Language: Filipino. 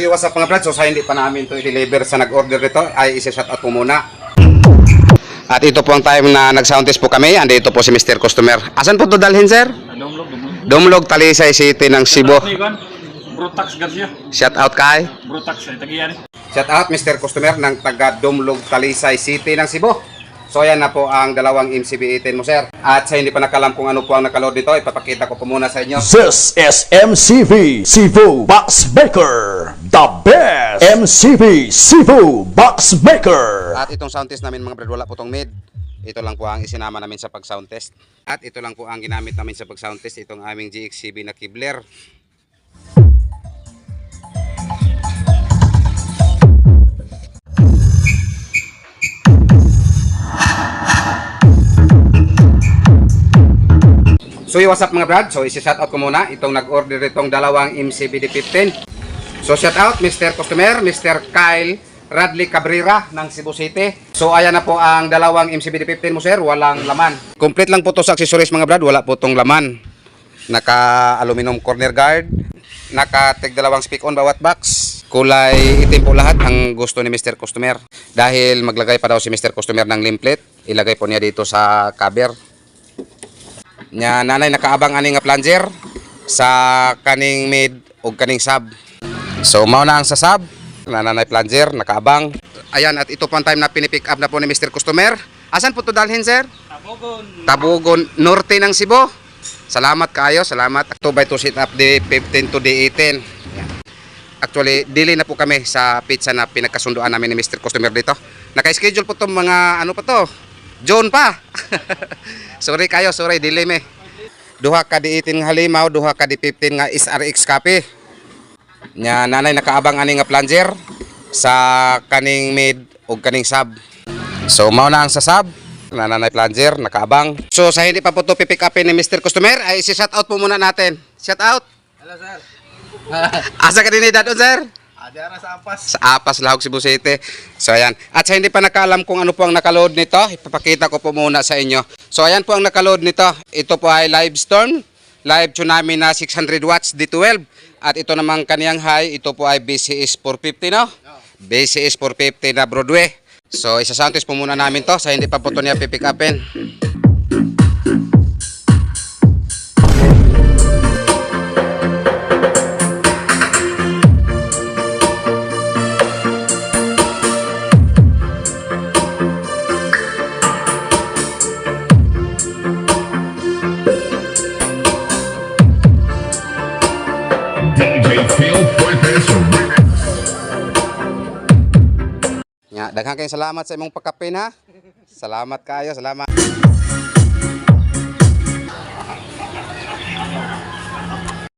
what's up mga brad? So sa hindi pa namin ito i-deliver sa nag-order nito ay isa-shout out po muna. At ito po ang time na nag-sound test po kami. Andito po si Mr. Customer. Asan po ito dalhin, sir? Dumlog, Talisay City ng Cebu. Brotax Garcia. Shout out kay? Brotax ay tagiyan. Shout out Mr. Customer ng taga Dumlog, Talisay City ng Cebu. So ayan na po ang dalawang MCB-18 mo, sir. At sa hindi pa nakalam kung ano po ang nakaload dito, ipapakita ko po muna sa inyo. This is MCB Cebu Box Maker, the best MCB Cebu Box Maker. At itong sound test namin mga brad, wala po itong mid. Ito lang po ang isinama namin sa pag-sound test. At ito lang po ang ginamit namin sa pag-sound test, itong aming GXCB na Kibler. So what's up mga brad? So isi-shoutout ko muna itong nag-order itong dalawang MCBD15. So shoutout Mr. Customer, Mr. Kyle Radley Cabrera ng Cebu City. So ayan na po ang dalawang MCBD15 mo, sir, walang laman. Complete lang po to sa accessories mga brad, wala po tong laman. Naka aluminum corner guard, naka tig dalawang speak on bawat box. Kulay itim po lahat ang gusto ni Mr. Customer. Dahil maglagay pa daw si Mr. Customer ng limplet, ilagay po niya dito sa cover. Nya nanay nakaabang ani nga plunger sa kaning mid o kaning sub. So mao na ang sa sub, nanay plunger nakaabang. Ayan, at ito pang time na pinipick up na po ni Mr. Customer. Asan po to dalhin, sir? Tabugon Norte ng Cebu. Salamat kayo, salamat. To by to set up the 15 to the 18. Actually, delay na po kami sa pizza na pinagkasunduan namin ni Mr. Customer dito. Naka-schedule po to mga ano pa to? John pa. Sorry kayo, sorry, delay me. Duha ka di 18 nga halimaw, duha ka di 15 nga SRX copy. Nya nanay nakaabang ani nga plunger sa kaning mid o kaning sub. So mao na ang sa sub, nanay plunger nakaabang. So sa hindi pa po to pipick upin ni Mr. Customer, ay si-shout out po muna natin. Shout out. Hello sir. Asa ka din dadon, sir? Adara sa Apas. Sa Apas, Lahog, Cebu City. So ayan. At sa hindi pa nakaalam kung ano po ang nakaload nito, ipapakita ko po muna sa inyo. So ayan po ang nakaload nito. Ito po ay Live Storm, Live Tsunami na 600 watts D12. At ito namang kaniyang high, ito po ay BCS 450, no? BCS 450 na Broadway. So isa-sound test po muna namin to. Sa hindi pa po ito niya pipick upin. DJ Phil Fuentes Remix. Daghang kayong salamat sa imong pagkapin, ha. Salamat kayo, salamat.